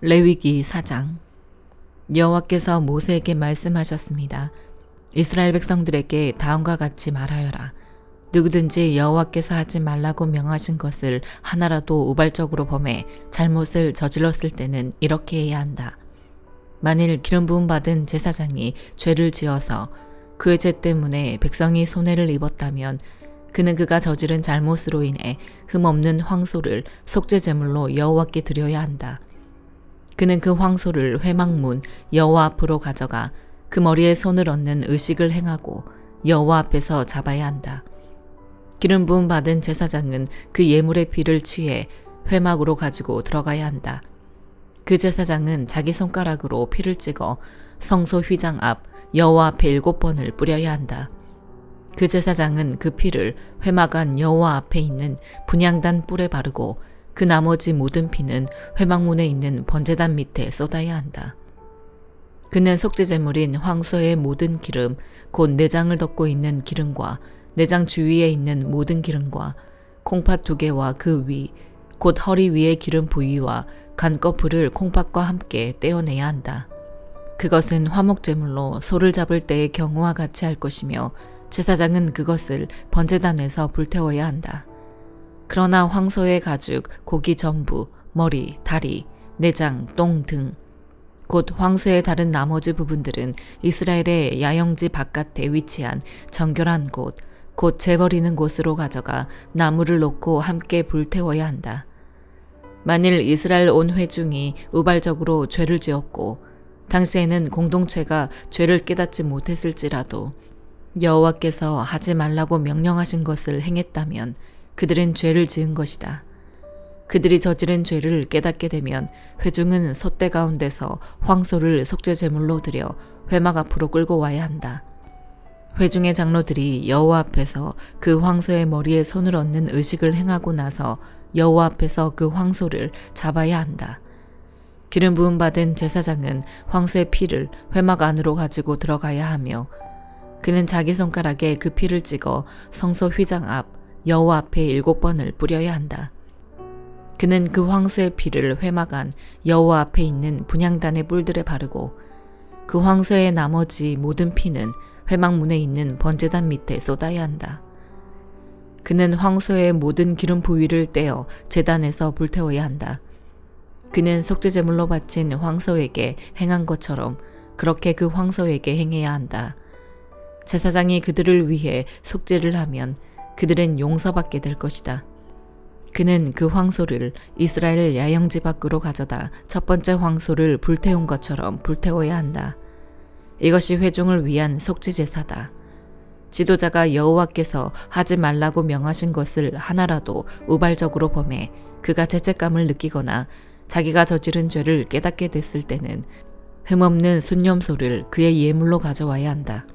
레위기 4장. 여호와께서 모세에게 말씀하셨습니다. 이스라엘 백성들에게 다음과 같이 말하여라. 누구든지 여호와께서 하지 말라고 명하신 것을 하나라도 우발적으로 범해 잘못을 저질렀을 때는 이렇게 해야 한다. 만일 기름 부음 받은 제사장이 죄를 지어서 그의 죄 때문에 백성이 손해를 입었다면 그는 그가 저지른 잘못으로 인해 흠없는 황소를 속죄 제물로 여호와께 드려야 한다. 그는 그 황소를 회막문 여호와 앞으로 가져가 그 머리에 손을 얹는 의식을 행하고 여호와 앞에서 잡아야 한다. 기름 부음 받은 제사장은 그 예물의 피를 취해 회막으로 가지고 들어가야 한다. 그 제사장은 자기 손가락으로 피를 찍어 성소 휘장 앞 여호와 앞에 7번을 뿌려야 한다. 그 제사장은 그 피를 회막 안 여호와 앞에 있는 분향단 뿔에 바르고 그 나머지 모든 피는 회막문에 있는 번제단 밑에 쏟아야 한다. 그는 속죄제물인 황소의 모든 기름, 곧 내장을 덮고 있는 기름과 내장 주위에 있는 모든 기름과 콩팥 2개와 그 위, 곧 허리 위의 기름 부위와 간꺼풀을 콩팥과 함께 떼어내야 한다. 그것은 화목제물로 소를 잡을 때의 경우와 같이 할 것이며 제사장은 그것을 번제단에서 불태워야 한다. 그러나 황소의 가죽, 고기 전부, 머리, 다리, 내장, 똥 등, 곧 황소의 다른 나머지 부분들은 이스라엘의 야영지 바깥에 위치한 정결한 곳, 곧 재버리는 곳으로 가져가 나무를 놓고 함께 불태워야 한다. 만일 이스라엘 온 회중이 우발적으로 죄를 지었고 당시에는 공동체가 죄를 깨닫지 못했을지라도 여호와께서 하지 말라고 명령하신 것을 행했다면 그들은 죄를 지은 것이다. 그들이 저지른 죄를 깨닫게 되면 회중은 솥대 가운데서 황소를 속죄제물로 드려 회막 앞으로 끌고 와야 한다. 회중의 장로들이 여호와 앞에서 그 황소의 머리에 손을 얹는 의식을 행하고 나서 여호와 앞에서 그 황소를 잡아야 한다. 기름 부음 받은 제사장은 황소의 피를 회막 안으로 가지고 들어가야 하며 그는 자기 손가락에 그 피를 찍어 성소 휘장 앞 여호와 앞에 7번을 뿌려야 한다. 그는 그 황소의 피를 회막 안 여호와 앞에 있는 분향단의 뿔들에 바르고 그 황소의 나머지 모든 피는 회막문에 있는 번제단 밑에 쏟아야 한다. 그는 황소의 모든 기름 부위를 떼어 제단에서 불태워야 한다. 그는 속죄제물로 바친 황소에게 행한 것처럼 그렇게 그 황소에게 행해야 한다. 제사장이 그들을 위해 속죄를 하면 그들은 용서받게 될 것이다. 그는 그 황소를 이스라엘 야영지 밖으로 가져다 첫 번째 황소를 불태운 것처럼 불태워야 한다. 이것이 회중을 위한 속죄제사다. 지도자가 여호와께서 하지 말라고 명하신 것을 하나라도 우발적으로 범해 그가 죄책감을 느끼거나 자기가 저지른 죄를 깨닫게 됐을 때는 흠없는 순염소를 그의 예물로 가져와야 한다.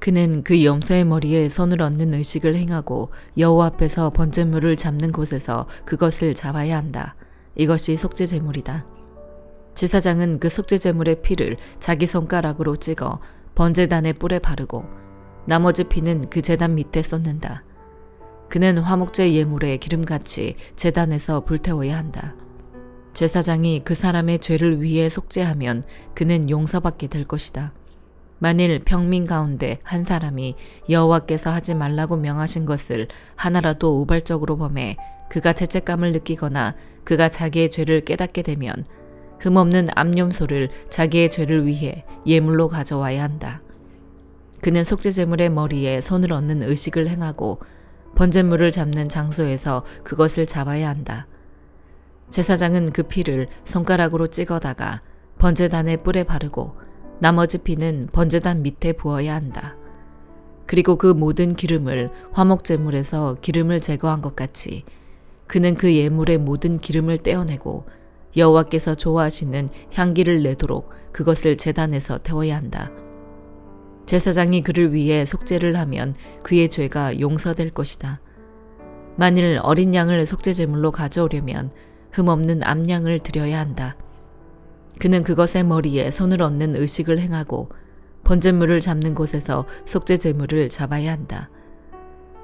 그는 그 염소의 머리에 손을 얹는 의식을 행하고 여호와 앞에서 번제물을 잡는 곳에서 그것을 잡아야 한다. 이것이 속죄제물이다. 제사장은 그 속죄제물의 피를 자기 손가락으로 찍어 번제단의 뿔에 바르고 나머지 피는 그 제단 밑에 쏟는다. 그는 화목제 예물의 기름같이 제단에서 불태워야 한다. 제사장이 그 사람의 죄를 위해 속죄하면 그는 용서받게 될 것이다. 만일 평민 가운데 한 사람이 여호와께서 하지 말라고 명하신 것을 하나라도 우발적으로 범해 그가 죄책감을 느끼거나 그가 자기의 죄를 깨닫게 되면 흠없는 암염소를 자기의 죄를 위해 예물로 가져와야 한다. 그는 속죄제물의 머리에 손을 얹는 의식을 행하고 번제물을 잡는 장소에서 그것을 잡아야 한다. 제사장은 그 피를 손가락으로 찍어다가 번제단의 뿔에 바르고 나머지 피는 번제단 밑에 부어야 한다. 그리고 그 모든 기름을 화목제물에서 기름을 제거한 것 같이 그는 그 예물의 모든 기름을 떼어내고 여호와께서 좋아하시는 향기를 내도록 그것을 제단에서 태워야 한다. 제사장이 그를 위해 속죄를 하면 그의 죄가 용서될 것이다. 만일 어린 양을 속죄제물로 가져오려면 흠없는 암양을 드려야 한다. 그는 그것의 머리에 손을 얹는 의식을 행하고 번제물을 잡는 곳에서 속죄제물을 잡아야 한다.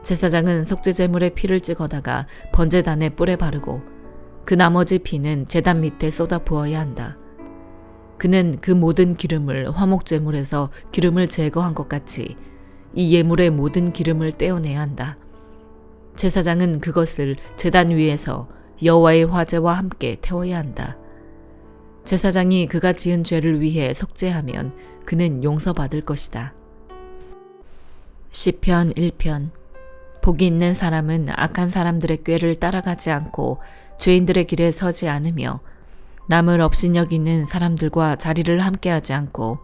제사장은 속죄제물의 피를 찍어다가 번제단의 뿔에 바르고 그 나머지 피는 제단 밑에 쏟아 부어야 한다. 그는 그 모든 기름을 화목제물에서 기름을 제거한 것 같이 이 예물의 모든 기름을 떼어내야 한다. 제사장은 그것을 제단 위에서 여호와의 화제와 함께 태워야 한다. 제사장이 그가 지은 죄를 위해 속죄하면 그는 용서받을 것이다. 시편 1편. 복이 있는 사람은 악한 사람들의 꾀를 따라가지 않고 죄인들의 길에 서지 않으며 남을 업신여기는 사람들과 자리를 함께하지 않고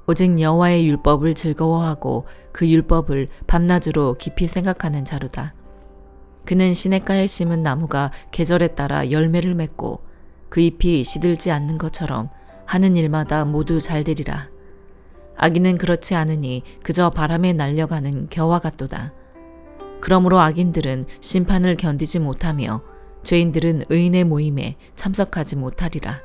오직 여호와의 율법을 즐거워하고 그 율법을 밤낮으로 깊이 생각하는 자로다. 그는 시냇가에 심은 나무가 계절에 따라 열매를 맺고 그 잎이 시들지 않는 것처럼 하는 일마다 모두 잘 되리라. 악인은 그렇지 않으니 그저 바람에 날려가는 겨와 같도다. 그러므로 악인들은 심판을 견디지 못하며 죄인들은 의인의 모임에 참석하지 못하리라.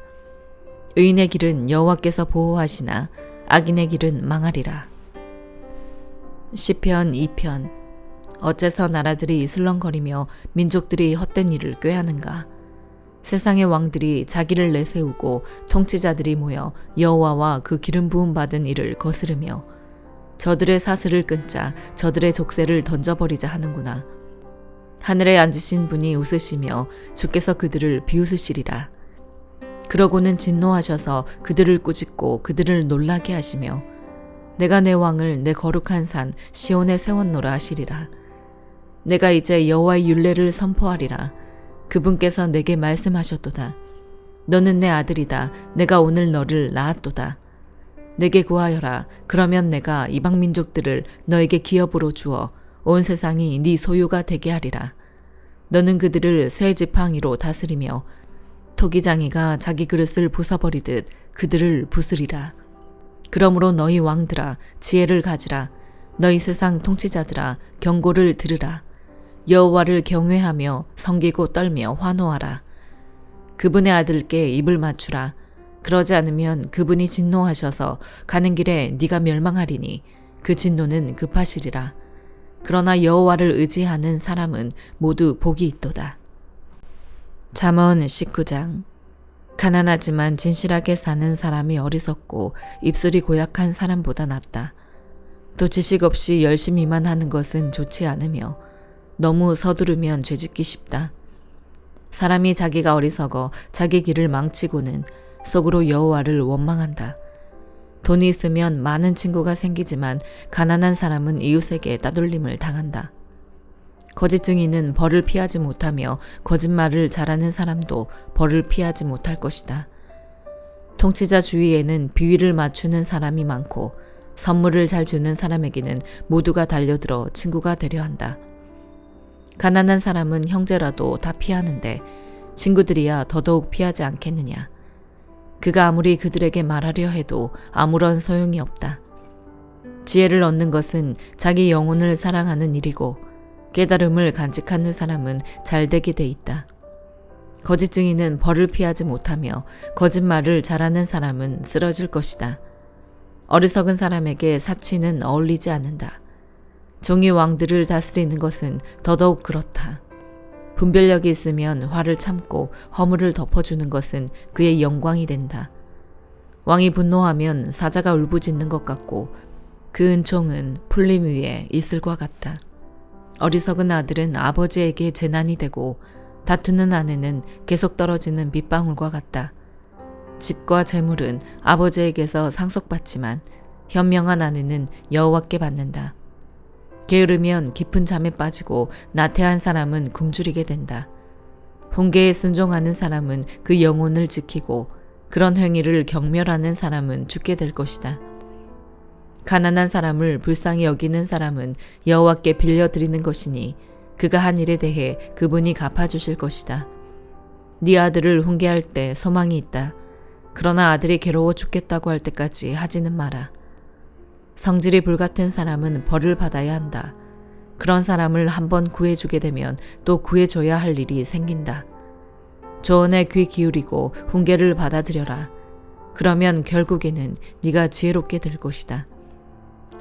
의인의 길은 여호와께서 보호하시나 악인의 길은 망하리라. 시편 2편. 어째서 나라들이 술렁거리며 민족들이 헛된 일을 꾀하는가. 세상의 왕들이 자기를 내세우고 통치자들이 모여 여호와와 그 기름 부음 받은 이를 거스르며 저들의 사슬을 끊자 저들의 족쇄를 던져버리자 하는구나. 하늘에 앉으신 분이 웃으시며 주께서 그들을 비웃으시리라. 그러고는 진노하셔서 그들을 꾸짖고 그들을 놀라게 하시며 내가 내 왕을 내 거룩한 산 시온에 세웠노라 하시리라. 내가 이제 여호와의 율례를 선포하리라. 그분께서 내게 말씀하셨도다. 너는 내 아들이다. 내가 오늘 너를 낳았도다. 내게 구하여라. 그러면 내가 이방 민족들을 너에게 기업으로 주어 온 세상이 네 소유가 되게 하리라. 너는 그들을 쇠 지팡이로 다스리며 토기장이가 자기 그릇을 부숴버리듯 그들을 부수리라. 그러므로 너희 왕들아 지혜를 가지라. 너희 세상 통치자들아 경고를 들으라. 여호와를 경외하며 섬기고 떨며 환호하라. 그분의 아들께 입을 맞추라. 그러지 않으면 그분이 진노하셔서 가는 길에 네가 멸망하리니 그 진노는 급하시리라. 그러나 여호와를 의지하는 사람은 모두 복이 있도다. 잠언 19장. 가난하지만 진실하게 사는 사람이 어리석고 입술이 고약한 사람보다 낫다. 또 지식 없이 열심히만 하는 것은 좋지 않으며 너무 서두르면 죄짓기 쉽다. 사람이 자기가 어리석어 자기 길을 망치고는 속으로 여호와를 원망한다. 돈이 있으면 많은 친구가 생기지만 가난한 사람은 이웃에게 따돌림을 당한다. 거짓 증인은 벌을 피하지 못하며 거짓말을 잘하는 사람도 벌을 피하지 못할 것이다. 통치자 주위에는 비위를 맞추는 사람이 많고 선물을 잘 주는 사람에게는 모두가 달려들어 친구가 되려 한다. 가난한 사람은 형제라도 다 피하는데 친구들이야 더더욱 피하지 않겠느냐. 그가 아무리 그들에게 말하려 해도 아무런 소용이 없다. 지혜를 얻는 것은 자기 영혼을 사랑하는 일이고 깨달음을 간직하는 사람은 잘되게 돼 있다. 거짓 증인은 벌을 피하지 못하며 거짓말을 잘하는 사람은 쓰러질 것이다. 어리석은 사람에게 사치는 어울리지 않는다. 종이 왕들을 다스리는 것은 더더욱 그렇다. 분별력이 있으면 화를 참고 허물을 덮어주는 것은 그의 영광이 된다. 왕이 분노하면 사자가 울부짖는 것 같고 그 은총은 풀림 위에 이슬과 같다. 어리석은 아들은 아버지에게 재난이 되고 다투는 아내는 계속 떨어지는 빗방울과 같다. 집과 재물은 아버지에게서 상속받지만 현명한 아내는 여호와께 받는다. 게으르면 깊은 잠에 빠지고 나태한 사람은 굶주리게 된다. 훈계에 순종하는 사람은 그 영혼을 지키고 그런 행위를 경멸하는 사람은 죽게 될 것이다. 가난한 사람을 불쌍히 여기는 사람은 여호와께 빌려드리는 것이니 그가 한 일에 대해 그분이 갚아주실 것이다. 네 아들을 훈계할 때 소망이 있다. 그러나 아들이 괴로워 죽겠다고 할 때까지 하지는 마라. 성질이 불같은 사람은 벌을 받아야 한다. 그런 사람을 한번 구해주게 되면 또 구해줘야 할 일이 생긴다. 조언에 귀 기울이고 훈계를 받아들여라. 그러면 결국에는 네가 지혜롭게 될 것이다.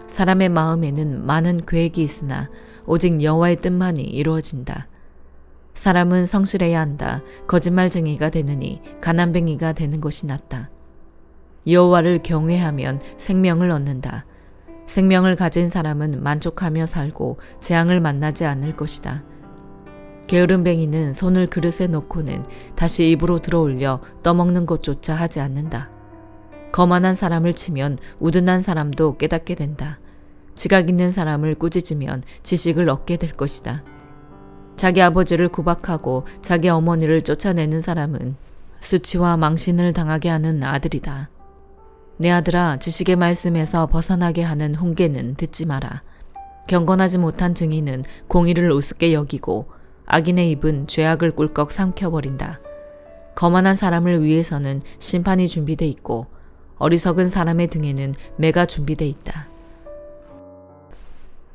사람의 마음에는 많은 계획이 있으나 오직 여호와의 뜻만이 이루어진다. 사람은 성실해야 한다. 거짓말쟁이가 되느니 가난뱅이가 되는 것이 낫다. 여호와를 경외하면 생명을 얻는다. 생명을 가진 사람은 만족하며 살고 재앙을 만나지 않을 것이다. 게으름뱅이는 손을 그릇에 넣고는 다시 입으로 들어올려 떠먹는 것조차 하지 않는다. 거만한 사람을 치면 우둔한 사람도 깨닫게 된다. 지각 있는 사람을 꾸짖으면 지식을 얻게 될 것이다. 자기 아버지를 구박하고 자기 어머니를 쫓아내는 사람은 수치와 망신을 당하게 하는 아들이다. 내 아들아, 지식의 말씀에서 벗어나게 하는 훈계는 듣지 마라. 경건하지 못한 증인은 공의를 우습게 여기고 악인의 입은 죄악을 꿀꺽 삼켜버린다. 거만한 사람을 위해서는 심판이 준비돼 있고 어리석은 사람의 등에는 매가 준비돼 있다.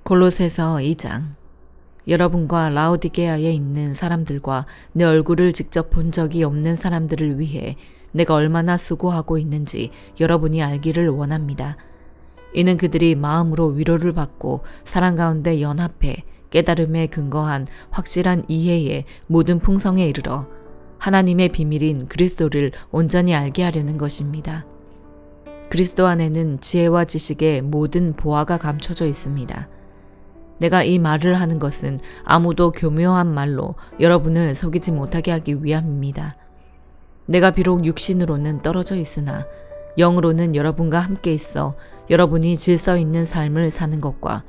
골로새서 2장. 여러분과 라오디게아에 있는 사람들과 내 얼굴을 직접 본 적이 없는 사람들을 위해 내가 얼마나 수고하고 있는지 여러분이 알기를 원합니다. 이는 그들이 마음으로 위로를 받고 사랑 가운데 연합해 깨달음에 근거한 확실한 이해의 모든 풍성에 이르러 하나님의 비밀인 그리스도를 온전히 알게 하려는 것입니다. 그리스도 안에는 지혜와 지식의 모든 보화가 감춰져 있습니다. 내가 이 말을 하는 것은 아무도 교묘한 말로 여러분을 속이지 못하게 하기 위함입니다. 내가 비록 육신으로는 떨어져 있으나 영으로는 여러분과 함께 있어 여러분이 질서 있는 삶을 사는 것과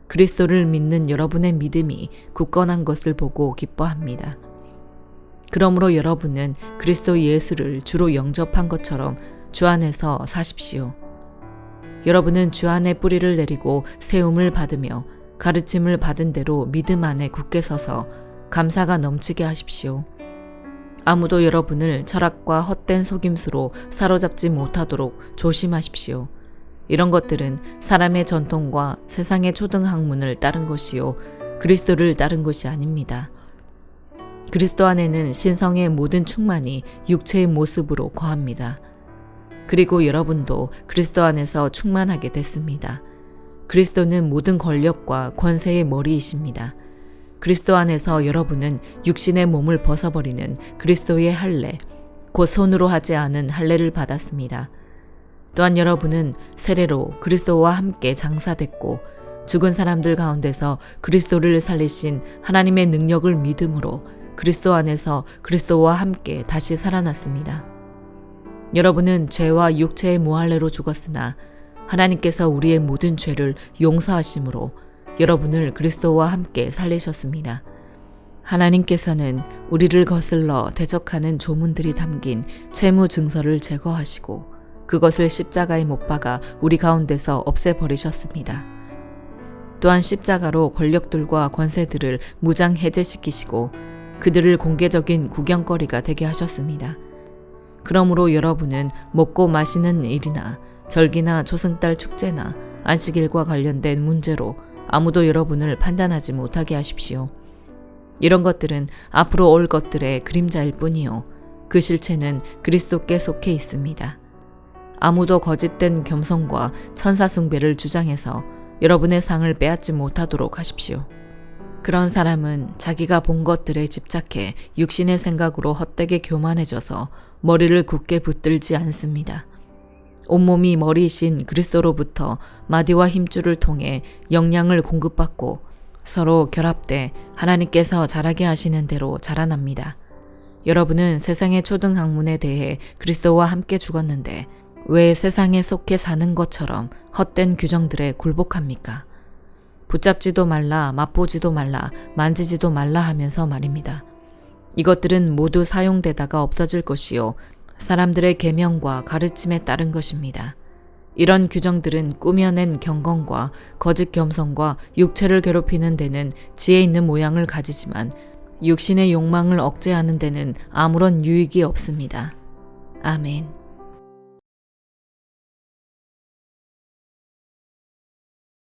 그리스도를 믿는 여러분의 믿음이 굳건한 것을 보고 기뻐합니다. 그러므로 여러분은 그리스도 예수를 주로 영접한 것처럼 주 안에서 사십시오. 여러분은 주 안에 뿌리를 내리고 세움을 받으며 가르침을 받은 대로 믿음 안에 굳게 서서 감사가 넘치게 하십시오. 아무도 여러분을 철학과 헛된 속임수로 사로잡지 못하도록 조심하십시오. 이런 것들은 사람의 전통과 세상의 초등학문을 따른 것이요 그리스도를 따른 것이 아닙니다. 그리스도 안에는 신성의 모든 충만이 육체의 모습으로 거합니다. 그리고 여러분도 그리스도 안에서 충만하게 됐습니다. 그리스도는 모든 권력과 권세의 머리이십니다. 그리스도 안에서 여러분은 육신의 몸을 벗어버리는 그리스도의 할례, 곧 손으로 하지 않은 할례를 받았습니다. 또한 여러분은 세례로 그리스도와 함께 장사됐고 죽은 사람들 가운데서 그리스도를 살리신 하나님의 능력을 믿음으로 그리스도 안에서 그리스도와 함께 다시 살아났습니다. 여러분은 죄와 육체의 모할례로 죽었으나 하나님께서 우리의 모든 죄를 용서하심으로 여러분을 그리스도와 함께 살리셨습니다. 하나님께서는 우리를 거슬러 대적하는 조문들이 담긴 채무 증서를 제거하시고 그것을 십자가에 못 박아 우리 가운데서 없애버리셨습니다. 또한 십자가로 권력들과 권세들을 무장 해제시키시고 그들을 공개적인 구경거리가 되게 하셨습니다. 그러므로 여러분은 먹고 마시는 일이나 절기나 조승달 축제나 안식일과 관련된 문제로 아무도 여러분을 판단하지 못하게 하십시오. 이런 것들은 앞으로 올 것들의 그림자일 뿐이요 그 실체는 그리스도께 속해 있습니다. 아무도 거짓된 겸손과 천사 숭배를 주장해서 여러분의 상을 빼앗지 못하도록 하십시오. 그런 사람은 자기가 본 것들에 집착해 육신의 생각으로 헛되게 교만해져서 머리를 굳게 붙들지 않습니다. 온몸이 머리이신 그리스도로부터 마디와 힘줄을 통해 영양을 공급받고 서로 결합돼 하나님께서 자라게 하시는 대로 자라납니다. 여러분은 세상의 초등학문에 대해 그리스도와 함께 죽었는데 왜 세상에 속해 사는 것처럼 헛된 규정들에 굴복합니까? 붙잡지도 말라, 맛보지도 말라, 만지지도 말라 하면서 말입니다. 이것들은 모두 사용되다가 없어질 것이요 사람들의 계명과 가르침에 따른 것입니다. 이런 규정들은 꾸며낸 경건과 거짓 겸손과 육체를 괴롭히는 데는 지혜 있는 모양을 가지지만 육신의 욕망을 억제하는 데는 아무런 유익이 없습니다. 아멘.